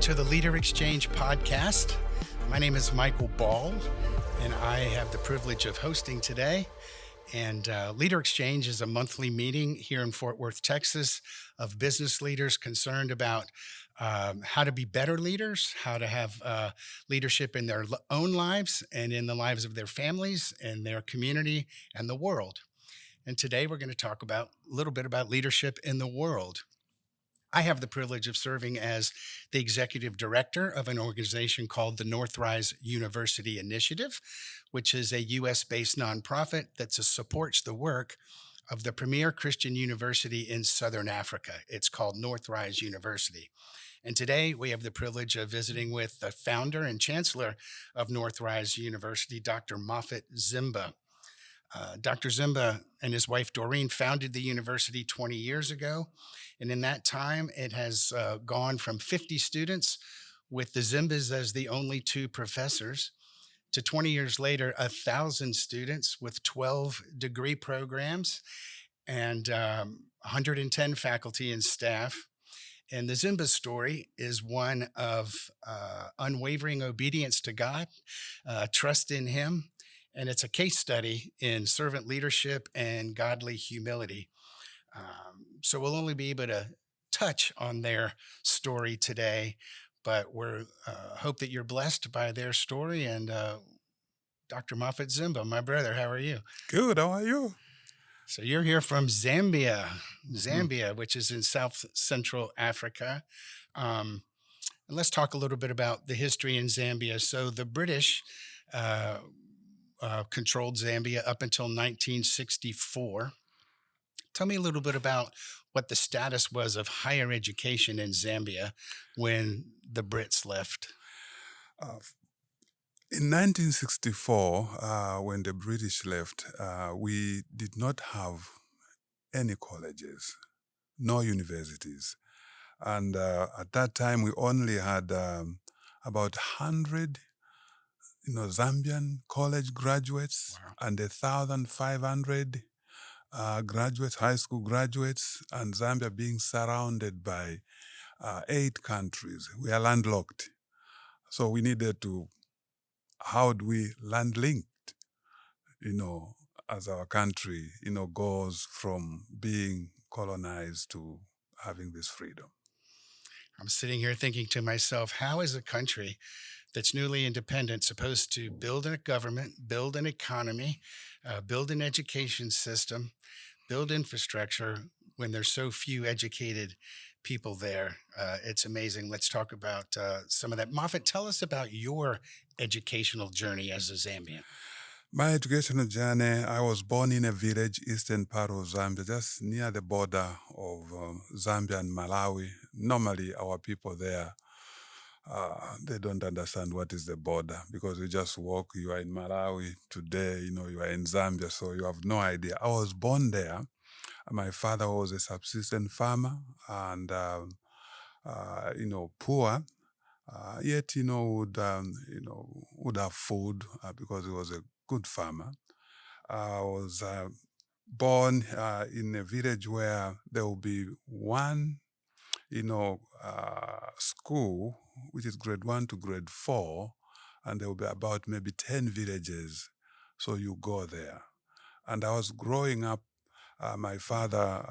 to the Leader Exchange podcast. My name is Michael Ball, and I have the privilege of hosting today. And Leader Exchange is a monthly meeting here in Fort Worth, Texas, of business leaders concerned about how to be better leaders, how to have leadership in their own lives and in the lives of their families and their community and the world. And today we're going to talk about a little bit about leadership in the world. I have the privilege of serving as the executive director of an organization called the Northrise University Initiative, which is a US-based nonprofit that supports the work of the premier Christian university in Southern Africa. It's called Northrise University. And today we have the privilege of visiting with the founder and chancellor of Northrise University, Dr. Moffat Zimba. Dr. Zimba and his wife Doreen founded the university 20 years ago. And in that time, it has gone from 50 students with the Zimbas as the only two professors to 20 years later, 1,000 students with 12 degree programs and 110 faculty and staff. And the Zimba story is one of unwavering obedience to God, trust in Him, and it's a case study in servant leadership and godly humility. So we'll only be able to touch on their story today, but we're hope that you're blessed by their story. And Dr. Moffat Zimba, my brother, how are you? Good. How are you? So you're here from Zambia, Mhm. which is in South Central Africa. And let's talk a little bit about the history in Zambia. So the British uh, controlled Zambia up until 1964. Tell me a little bit about what the status was of higher education in Zambia when the Brits left. Uh, in 1964, when the British left, we did not have any colleges, no universities. And at that time, we only had about 100, Zambian college graduates Wow. and 1,500 graduates, high school graduates, and Zambia being surrounded by 8 countries. We are landlocked. So we needed to, how do we land linked, as our country, goes from being colonized to having this freedom. I'm sitting here thinking to myself, how is a country that's newly independent supposed to build a government, build an economy, build an education system, build infrastructure when there's so few educated people there? It's amazing. Let's talk about some of that. Moffat, tell us about your educational journey as a Zambian. My educational journey, I was born in a village, eastern part of Zambia, just near the border of Zambia and Malawi. Normally, our people there, they don't understand what is the border because you just walk, you are in Malawi today, you are in Zambia, so you have no idea. I was born there. My father was a subsistence farmer and, poor. Yet, would have food because he was a good farmer. I was born in a village where there will be one, school, which is grade 1 to grade 4, and there will be about maybe 10 villages. So you go there. And I was growing up, my father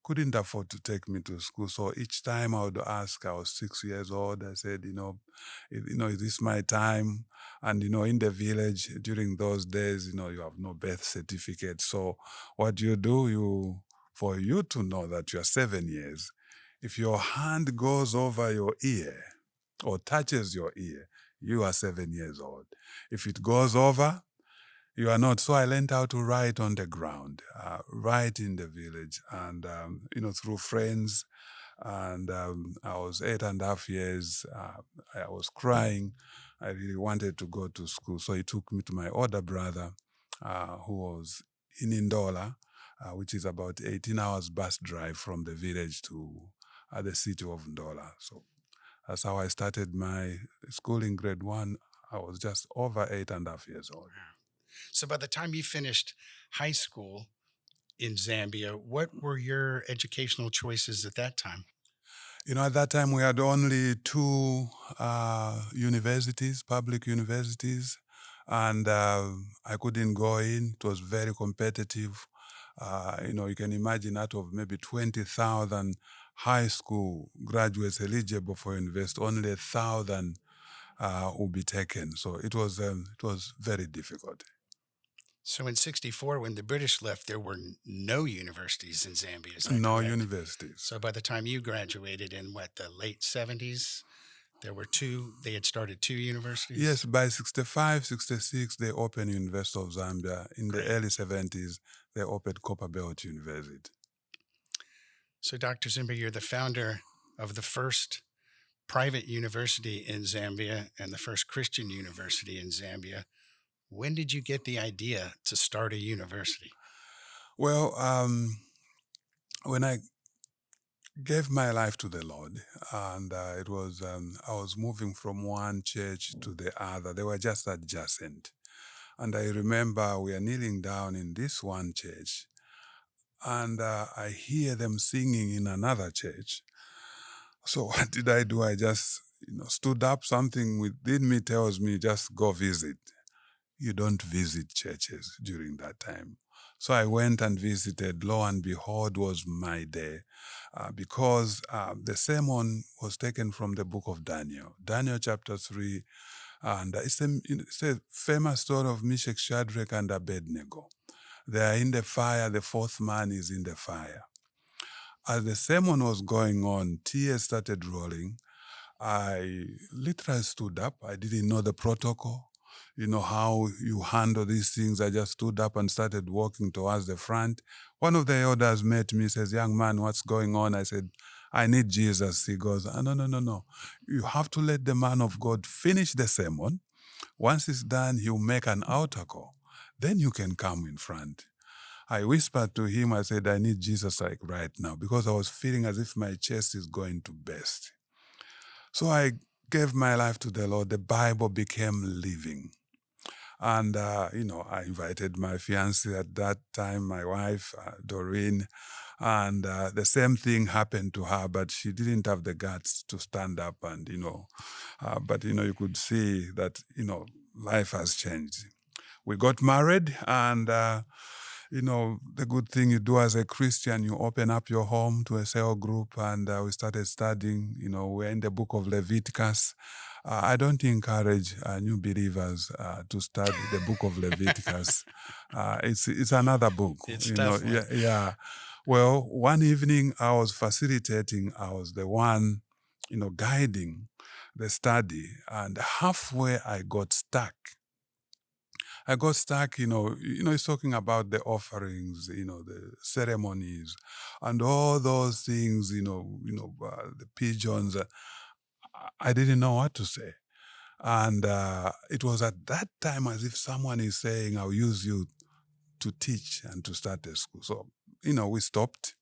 couldn't afford to take me to school. So each time I would ask, I was 6 years old, I said, is this my time? And, in the village during those days, you have no birth certificate. So what you do, for you to know that you're 7 years, if your hand goes over your ear or touches your ear, you are 7 years old. If it goes over, you are not. So I learned how to write on the ground, write in the village, and, through friends. And I was 8.5 years. I was crying. I really wanted to go to school. So he took me to my older brother, who was in Indola, which is about 18 hours bus drive from the village to the city of Ndola. So that's how I started my school in grade 1. I was just over 8.5 years old. So by the time you finished high school in Zambia, what were your educational choices at that time? At that time we had only two universities, public universities, and I couldn't go in. It was very competitive. You can imagine out of maybe 20,000 high school graduates eligible for university, only 1,000 will be taken. So it was very difficult. So in 64, when the British left, there were no universities in Zambia. Is that No correct? universities. So by the time you graduated in what, the late 70s, there were two, they had started two universities? Yes, by 65, 66, they opened University of Zambia. In the Great. early 70s, they opened Copperbelt University. So, Dr. Zimba, you're the founder of the first private university in Zambia and the first Christian university in Zambia. When did you get the idea to start a university? Well, when I gave my life to the Lord, and it was I was moving from one church to the other. They were just adjacent, and I remember we are kneeling down in this one church, and I hear them singing in another church. So what did I do? I just stood up. Something within me tells me just go visit. You don't visit churches during that time. So I went and visited. Lo and behold, was my day, because the sermon was taken from the book of Daniel, Daniel chapter 3, and it's a famous story of Meshach, Shadrach, and Abednego. They are in the fire. The fourth man is in the fire. As the sermon was going on, tears started rolling. I literally stood up. I didn't know the protocol, how you handle these things. I just stood up and started walking towards the front. One of the elders met me, says, "Young man, what's going on?" I said, "I need Jesus." He goes, "No, no, no, no. You have to let the man of God finish the sermon. Once it's done, he'll make an altar call. Then you can come in front." I whispered to him, I said, "I need Jesus like right now," because I was feeling as if my chest is going to burst. So I gave my life to the Lord. The Bible became living. And, I invited my fiancée at that time, my wife, Doreen, and the same thing happened to her, but she didn't have the guts to stand up and, but, you could see that, life has changed. We got married, and the good thing you do as a Christian, you open up your home to a cell group, and we started studying. We're in the book of Leviticus. I don't encourage new believers to study the book of Leviticus. It's another book. It's tough one. Yeah. Well, one evening I was facilitating. I was the one, guiding the study, and halfway I got stuck. It's talking about the offerings, the ceremonies, and all those things, the pigeons. I didn't know what to say. And it was at that time as if someone is saying, "I'll use you to teach and to start a school." So, we stopped.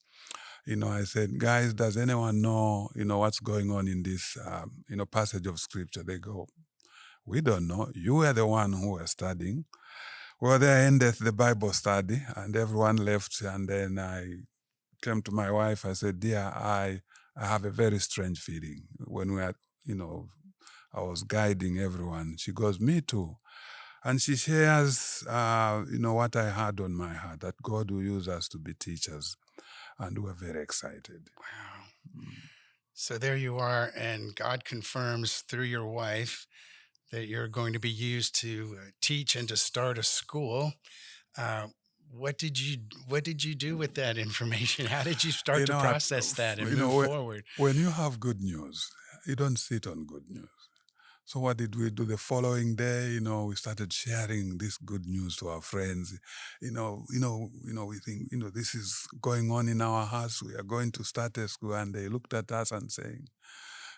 I said, "Guys, does anyone know, what's going on in this, passage of scripture?" They go, "We don't know. You were the one who were studying." Well, there ended the Bible study, and everyone left. And then I came to my wife. I said, "Dear, I have a very strange feeling when I was guiding everyone." She goes, "Me too." And she shares, what I had on my heart, that God will use us to be teachers. And we're very excited. Wow. So there you are, and God confirms through your wife that you're going to be used to teach and to start a school. Uh, what did you do with that information? How did you start You to know, process that and move forward? when you have good news, you don't sit on good news. So what did we do the following day? We started sharing this good news to our friends. We think, this is going on in our house. We are going to start a school. And they looked at us and saying,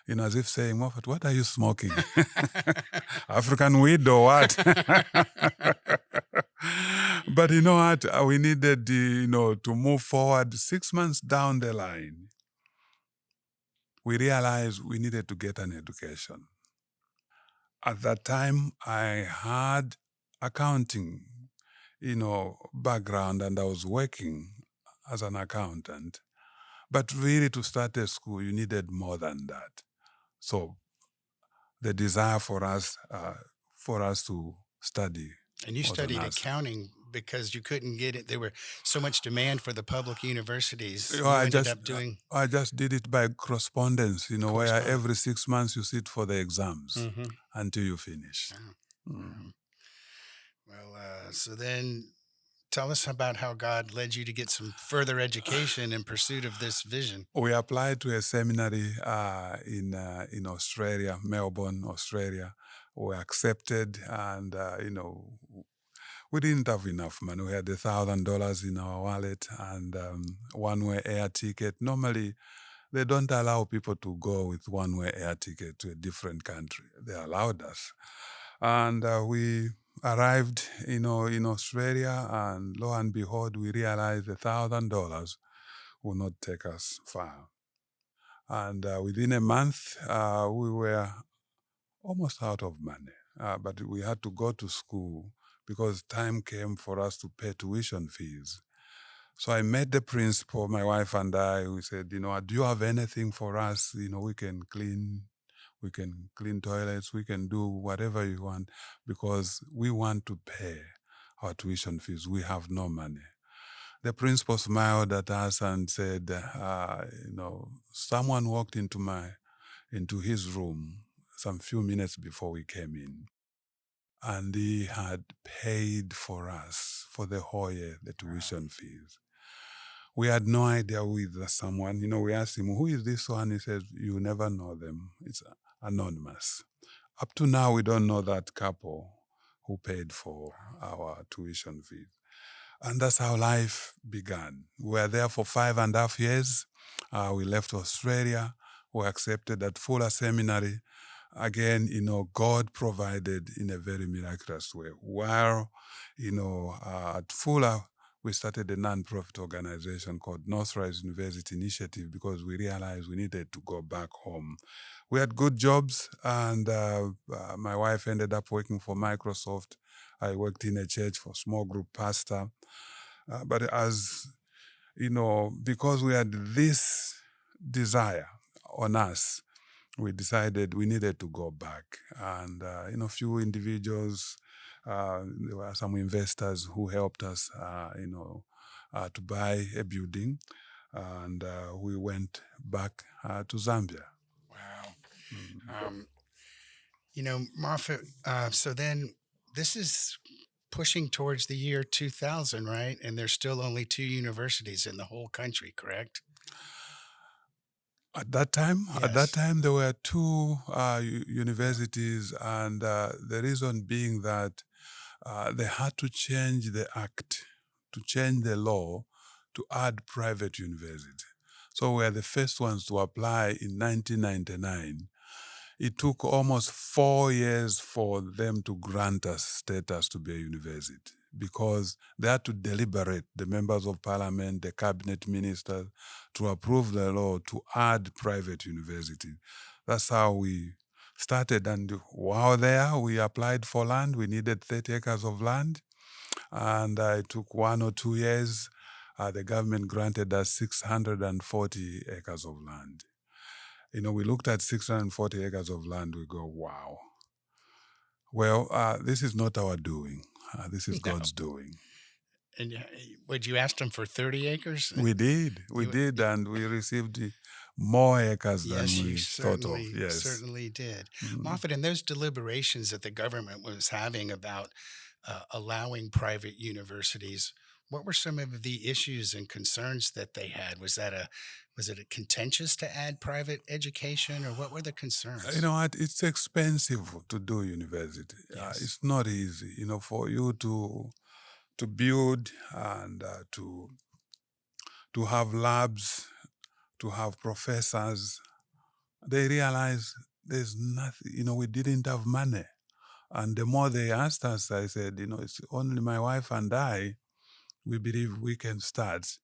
as if saying, "Moffat, what are you smoking? African weed or what?" But you know what? We needed, to move forward. 6 months down the line, we realized we needed to get an education. At that time, I had accounting, background, and I was working as an accountant. But really, to start a school, you needed more than that. So the desire for us to study And you was on studied us. accounting because you couldn't get it. There were so much demand for the public universities. You know, You ended up doing I just did it by correspondence. You know, where correspondence. every 6 months you sit for the exams Mm-hmm. until you finish. Wow. Mm. Wow. Well, so then tell us about how God led you to get some further education in pursuit of this vision. We applied to a seminary in Australia, Melbourne, Australia. We were accepted, and we didn't have enough money. We had $1,000 in our wallet and one-way air ticket. Normally, they don't allow people to go with one-way air ticket to a different country. They allowed us, and we arrived, in Australia, and lo and behold, we realized $1,000 will not take us far. And within a month, we were almost out of money. But we had to go to school because time came for us to pay tuition fees. So I met the principal, my wife and I. We said, do you have anything for us? We can clean toilets, we can do whatever you want because we want to pay our tuition fees. We have no money. The principal smiled at us and said, someone walked into his room some few minutes before we came in, and he had paid for us for the whole year, the tuition fees. We had no idea who is the someone. We asked him, who is this one? He says, you never know them. It's anonymous. Up to now, we don't know that couple who paid for our tuition fees. And that's how life began. We were there for 5.5 years. We left Australia. We were accepted at Fuller Seminary. Again, God provided in a very miraculous way. While, at Fuller, we started a non-profit organization called Northrise University Initiative because we realized we needed to go back home. We had good jobs, and my wife ended up working for Microsoft. I worked in a church for small group pastor. But because we had this desire on us, we decided we needed to go back. And, a few individuals, there were some investors who helped us, to buy a building. And we went back to Zambia. Wow. Mm. Moffat, so then this is pushing towards the year 2000, right? And there's still only 2 universities in the whole country, correct? At that time, Yes. there were 2 universities, and the reason being that they had to change the act, to change the law, to add private university. So we were the first ones to apply in 1999. It took almost 4 years for them to grant us status to be a university because they had to deliberate, the members of parliament, the cabinet ministers, to approve the law to add private university. That's how we started. And while there, we applied for land. We needed 30 acres of land. And it took 1 or 2 years. The government granted us 640 acres of land. We looked at 640 acres of land. We go, wow. Well, this is not our doing. This is No. God's doing. And would you ask them for 30 acres? We did, You, and we received more acres than yes, you we thought of. Yes. certainly did. Mm. Moffat, in those deliberations that the government was having about allowing private universities, what were some of the issues and concerns that they had? Was it a contentious to add private education, or what were the concerns? It's expensive to do university. Yes. It's not easy, for you to build and to have labs, to have professors. They realized there's nothing, we didn't have money. And the more they asked us, I said, it's only my wife and I, we believe we can start.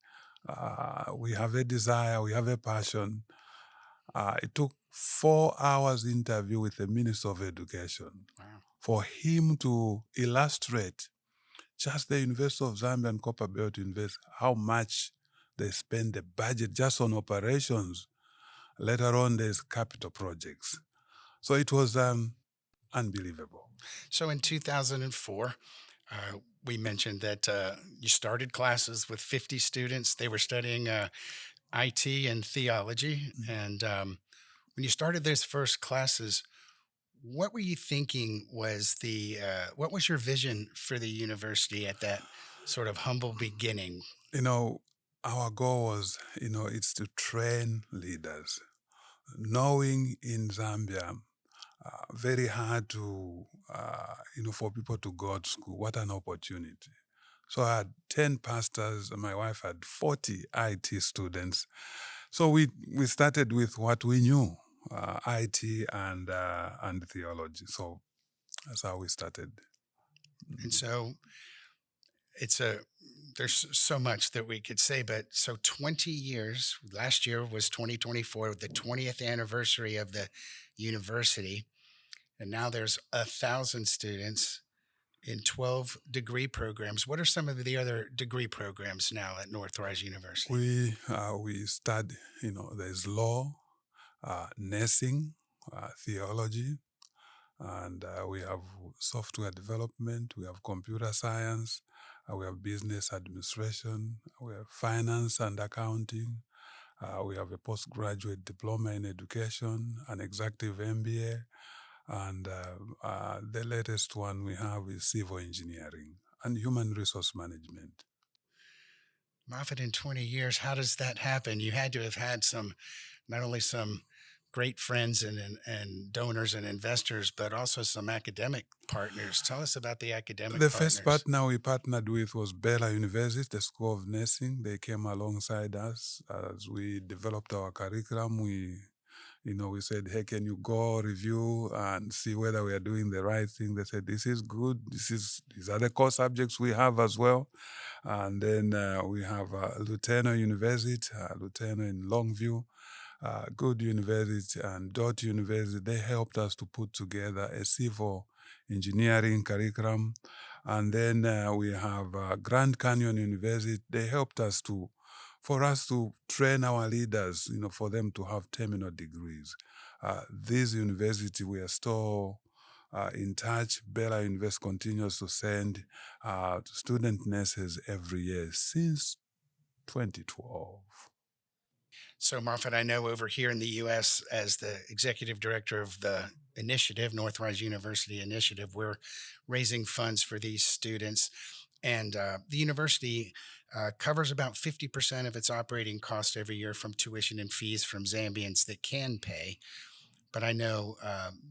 We have a desire, we have a passion. It took 4 hours interview with the Minister of Education Wow. for him to illustrate just the University of Zambia and Copperbelt University, how much They spend the budget just on operations. Later on, there's capital projects. So it was unbelievable. So in 2004, uh, we mentioned that you started classes with 50 students. They were studying IT and theology. And when you started those first classes, what were you thinking was what was your vision for the university at that sort of humble beginning? You know, our goal was, it's to train leaders. Knowing in Zambia, very hard to, for people to go to school. What an opportunity. So I had 10 pastors, and my wife had 40 IT students. So we started with what we knew, IT and theology. So that's how we started. And Mhm. so it's a there's so much that we could say, but so 20 years, last year was 2024, the 20th anniversary of the university. And now there's 1,000 students in 12 degree programs. What are some of the other degree programs now at Northrise University? We study, there's law, nursing, theology, and we have software development, we have computer science, we have business administration, we have finance and accounting, we have a postgraduate diploma in education, an executive MBA, and the latest one we have is civil engineering and human resource management. Moffat, in 20 years, how does that happen? You had to have had not only some great friends and donors and investors, but also some academic partners. Tell us about the academic The first partners. partner we partnered with was Bela University, the School of Nursing. They came alongside us as we developed our curriculum. We said, hey, can you go review and see whether we are doing the right thing? They said, this is good. These are the core subjects we have as well. And then we have Luteno University, Luteno in Longview, Good University, and Dot University. They helped us to put together a civil engineering curriculum. And then we have Grand Canyon University. They helped us for us to train our leaders, for them to have terminal degrees. This university, we are still in touch. Bella Invest continues to send student nurses every year since 2012. So, Moffat, I know over here in the US, as the executive director of the initiative, Northrise University Initiative, we're raising funds for these students. And the university covers about 50% of its operating cost every year from tuition and fees from Zambians that can pay. But I know,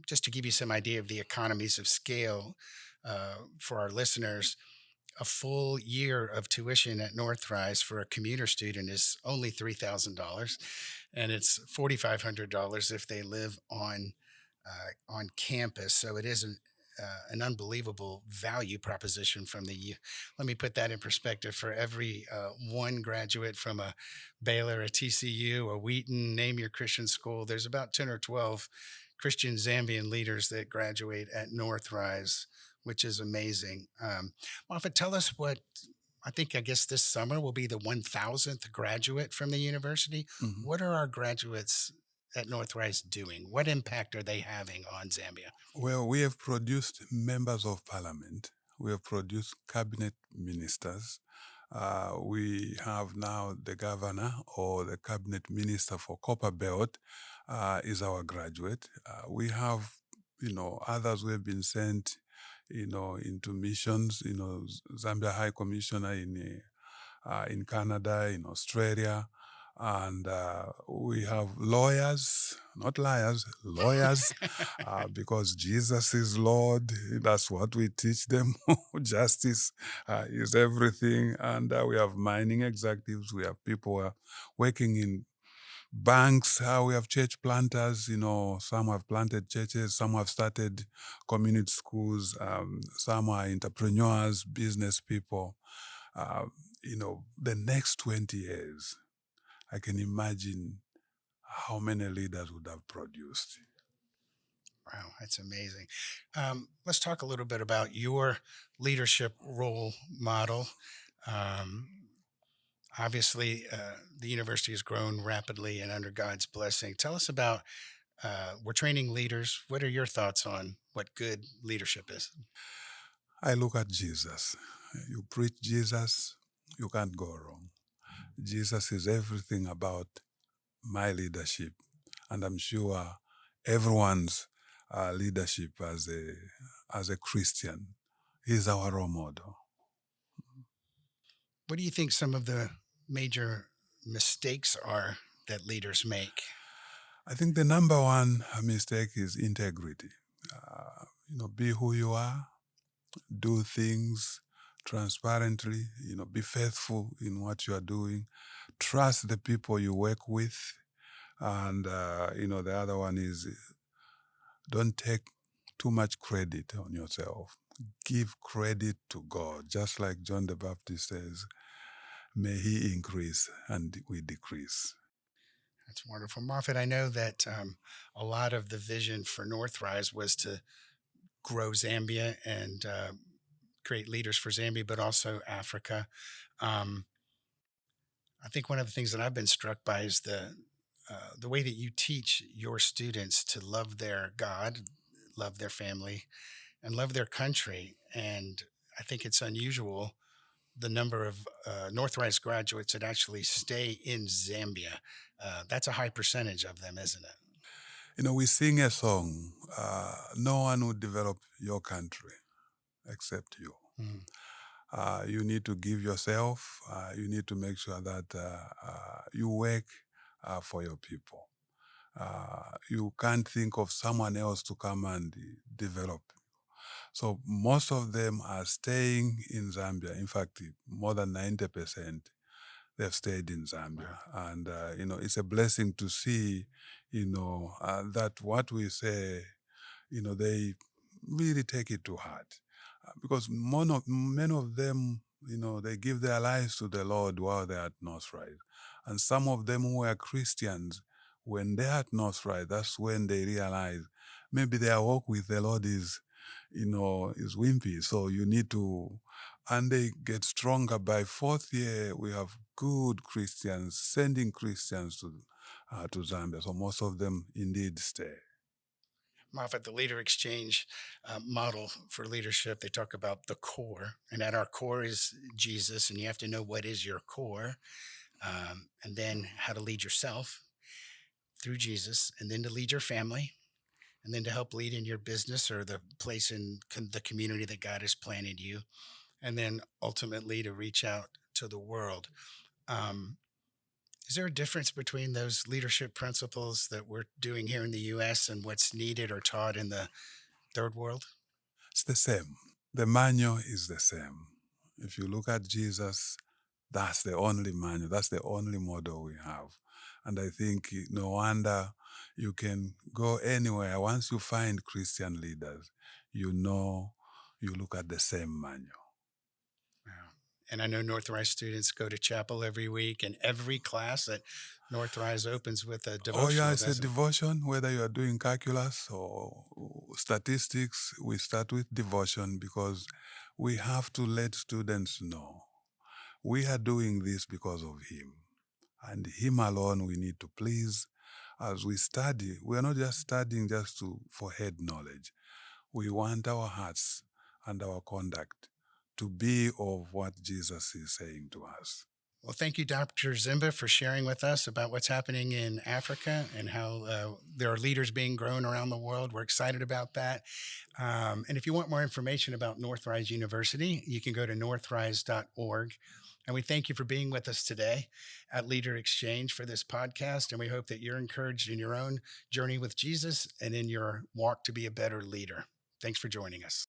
just to give you some idea of the economies of scale for our listeners, a full year of tuition at Northrise for a commuter student is only $3,000, and it's $4,500 if they live on campus. So it is an unbelievable value proposition from Let me put that in perspective. For every one graduate from a Baylor, a TCU, a Wheaton, name your Christian school, there's about 10 or 12 Christian Zambian leaders that graduate at Northrise, which is amazing. Moffat, tell us I guess this summer will be the 1,000th graduate from the university. Mhm. What are our graduates at Northrise doing? What impact are they having on Zambia? Well, we have produced members of parliament. We have produced cabinet ministers. We have now the governor or the cabinet minister for Copper Belt is our graduate. We have, others who have been sent, into missions. Zambia High Commissioner in Canada, in Australia. And we have lawyers, not liars, lawyers, because Jesus is Lord. That's what we teach them. Justice is everything. And we have mining executives. We have people working in banks. We have church planters. Some have planted churches. Some have started community schools. Some are entrepreneurs, business people. Uh, the next 20 years, I can imagine how many leaders would have produced. Wow, that's amazing. Let's talk a little bit about your leadership role model. Um, Obviously, the university has grown rapidly and under God's blessing. Tell us about we're training leaders. What are your thoughts on what good leadership is? I look at Jesus. You preach Jesus, you can't go wrong. Jesus is everything about my leadership, and I'm sure everyone's leadership as a Christian is our role model. What do you think some of the major mistakes are that leaders make? I think the number one mistake is integrity. Be who you are, do things transparently, be faithful in what you are doing, trust the people you work with. And, the other one is don't take too much credit on yourself. Give credit to God, just like John the Baptist says, may he increase and we decrease. That's wonderful. Moffat, I know that a lot of the vision for Northrise was to grow Zambia and create leaders for Zambia, but also Africa. Um, I think one of the things that I've been struck by is the way that you teach your students to love their God, love their family, and love their country. And I think it's unusual the number of Northrise graduates that actually stay in Zambia. That's a high percentage of them, isn't it? We sing a song, no one would develop your country except you. Mm. You need to give yourself, you need to make sure that you work for your people. You can't think of someone else to come and develop. So most of them are staying in Zambia. In fact, more than 90%, they've stayed in Zambia. Wow. And, it's a blessing to see, that what we say, they really take it to heart. Because many of them, they give their lives to the Lord while they're at Northrise. And some of them who are Christians, when they're at Northrise, that's when they realize maybe their walk with the Lord is wimpy. So you need to, and they get stronger. By fourth year, we have good Christians sending Christians to Zambia. So most of them indeed stay. Moffat, the leader exchange model for leadership, they talk about the core, and at our core is Jesus, and you have to know what is your core, and then how to lead yourself through Jesus, and then to lead your family, and then to help lead in your business or the place in the community that God has planted you, and then ultimately to reach out to the world. Um, is there a difference between those leadership principles that we're doing here in the US and what's needed or taught in the third world? It's the same. The manual is the same. If you look at Jesus, that's the only manual, that's the only model we have. And I think no wonder you can go anywhere. Once you find Christian leaders, you look at the same manual. Wow. And I know Northrise students go to chapel every week, and every class at Northrise opens with a Oh, yeah, devotional, it's a doesn't it? devotion, whether you are doing calculus or statistics, we start with devotion because we have to let students know we are doing this because of Him. And Him alone we need to please. As we study, we are not just studying for head knowledge. We want our hearts and our conduct to be of what Jesus is saying to us. Well, thank you, Dr. Zimba, for sharing with us about what's happening in Africa and how there are leaders being grown around the world. We're excited about that. And if you want more information about Northrise University, you can go to northrise.org. And we thank you for being with us today at Leader Exchange for this podcast. And we hope that you're encouraged in your own journey with Jesus and in your walk to be a better leader. Thanks for joining us.